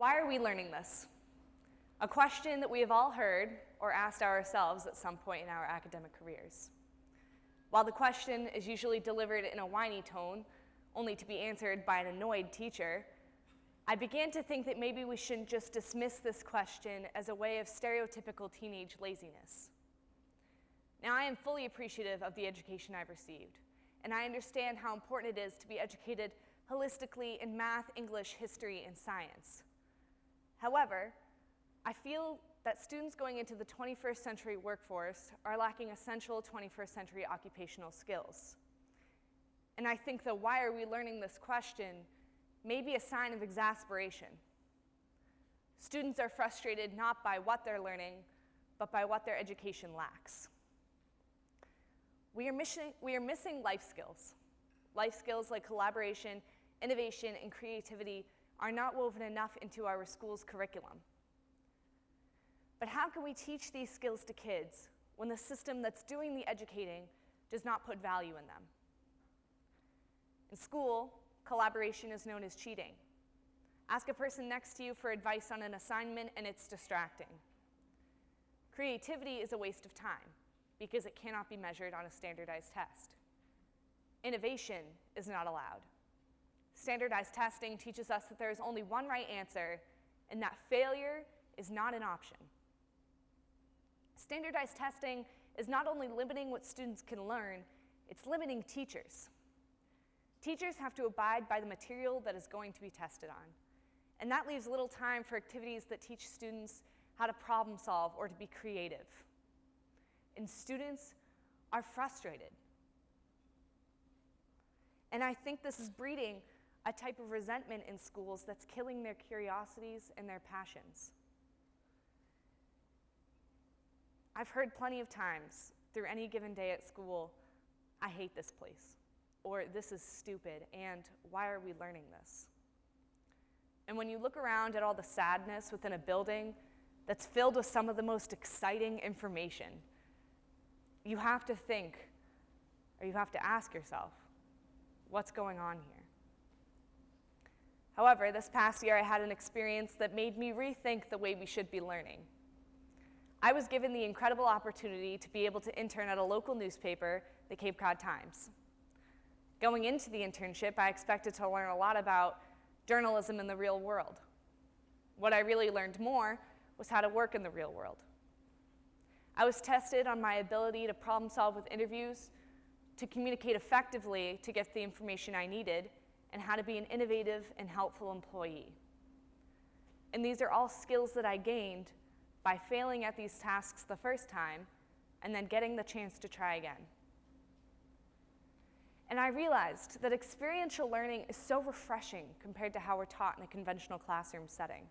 Why are we learning this? A question that we have all heard or asked ourselves at some point in our academic careers. While the question is usually delivered in a whiny tone, only to be answered by an annoyed teacher, I began to think that maybe we shouldn't just dismiss this question as a way of stereotypical teenage laziness. Now, I am fully appreciative of the education I've received, and I understand how important it is to be educated holistically in math, English, history, and science. However, I feel that students going into the 21st century workforce are lacking essential 21st century occupational skills. And I think the why are we learning this question may be a sign of exasperation. Students are frustrated not by what they're learning, but by what their education lacks. We are missing life skills. Life skills like collaboration, innovation, and creativity are not woven enough into our school's curriculum. But how can we teach these skills to kids when the system that's doing the educating does not put value in them? In school, collaboration is known as cheating. Ask a person next to you for advice on an assignment and it's distracting. Creativity is a waste of time because it cannot be measured on a standardized test. Innovation is not allowed. Standardized testing teaches us that there is only one right answer and that failure is not an option. Standardized testing is not only limiting what students can learn, it's limiting teachers. Teachers have to abide by the material that is going to be tested on. And that leaves little time for activities that teach students how to problem solve or to be creative. And students are frustrated. And I think this is breeding a type of resentment in schools that's killing their curiosities and their passions. I've heard plenty of times through any given day at school, I hate this place, or this is stupid, and why are we learning this? And when you look around at all the sadness within a building that's filled with some of the most exciting information, you have to think, or you have to ask yourself, what's going on here? However, this past year I had an experience that made me rethink the way we should be learning. I was given the incredible opportunity to be able to intern at a local newspaper, the Cape Cod Times. Going into the internship, I expected to learn a lot about journalism in the real world. What I really learned more was how to work in the real world. I was tested on my ability to problem solve with interviews, to communicate effectively to get the information I needed, and how to be an innovative and helpful employee. And these are all skills that I gained by failing at these tasks the first time and then getting the chance to try again. And I realized that experiential learning is so refreshing compared to how we're taught in a conventional classroom setting.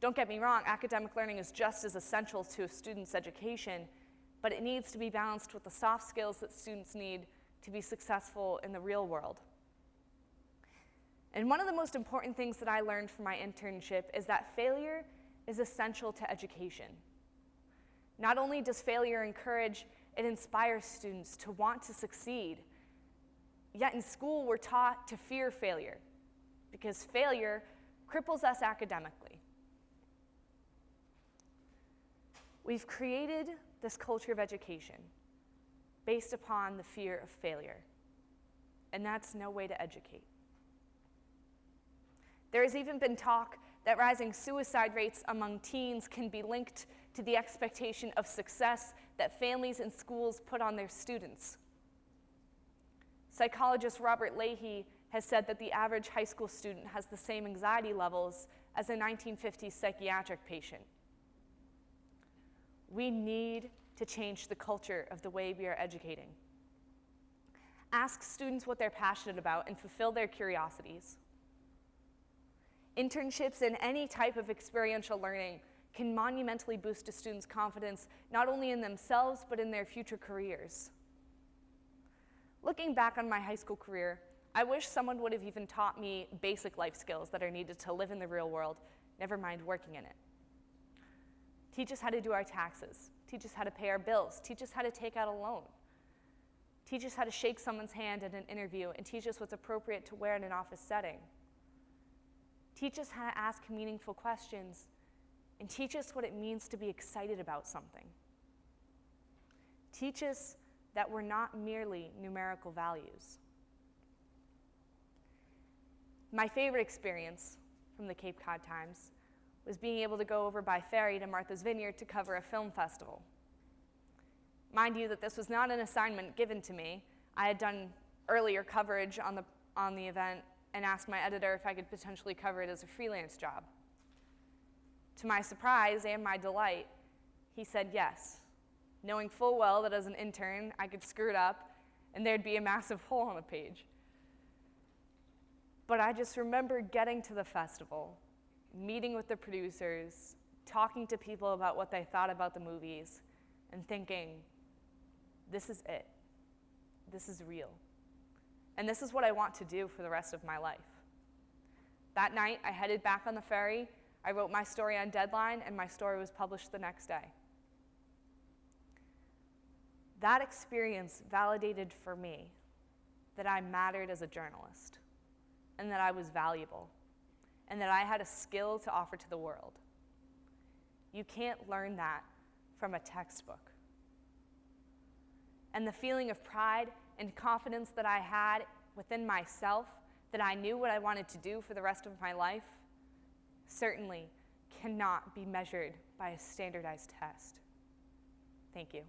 Don't get me wrong, academic learning is just as essential to a student's education, but it needs to be balanced with the soft skills that students need to be successful in the real world. And one of the most important things that I learned from my internship is that failure is essential to education. Not only does failure encourage, it inspires students to want to succeed. Yet in school, we're taught to fear failure because failure cripples us academically. We've created this culture of education based upon the fear of failure, and that's no way to educate. There has even been talk that rising suicide rates among teens can be linked to the expectation of success that families and schools put on their students. Psychologist Robert Leahy has said that the average high school student has the same anxiety levels as a 1950s psychiatric patient. We need to change the culture of the way we are educating. Ask students what they're passionate about and fulfill their curiosities. Internships and any type of experiential learning can monumentally boost a student's confidence, not only in themselves, but in their future careers. Looking back on my high school career, I wish someone would have even taught me basic life skills that are needed to live in the real world, never mind working in it. Teach us how to do our taxes, teach us how to pay our bills, teach us how to take out a loan, teach us how to shake someone's hand in an interview, and teach us what's appropriate to wear in an office setting. Teach us how to ask meaningful questions, and teach us what it means to be excited about something. Teach us that we're not merely numerical values. My favorite experience from the Cape Cod Times was being able to go over by ferry to Martha's Vineyard to cover a film festival. Mind you that this was not an assignment given to me. I had done earlier coverage on the event and asked my editor if I could potentially cover it as a freelance job. To my surprise and my delight, he said yes, knowing full well that as an intern, I could screw it up and there'd be a massive hole on the page. But I just remember getting to the festival, meeting with the producers, talking to people about what they thought about the movies, and thinking, this is it. This is real. And this is what I want to do for the rest of my life. That night, I headed back on the ferry, I wrote my story on deadline, and my story was published the next day. That experience validated for me that I mattered as a journalist, and that I was valuable, and that I had a skill to offer to the world. You can't learn that from a textbook. And the feeling of pride and confidence that I had within myself, that I knew what I wanted to do for the rest of my life, certainly cannot be measured by a standardized test. Thank you.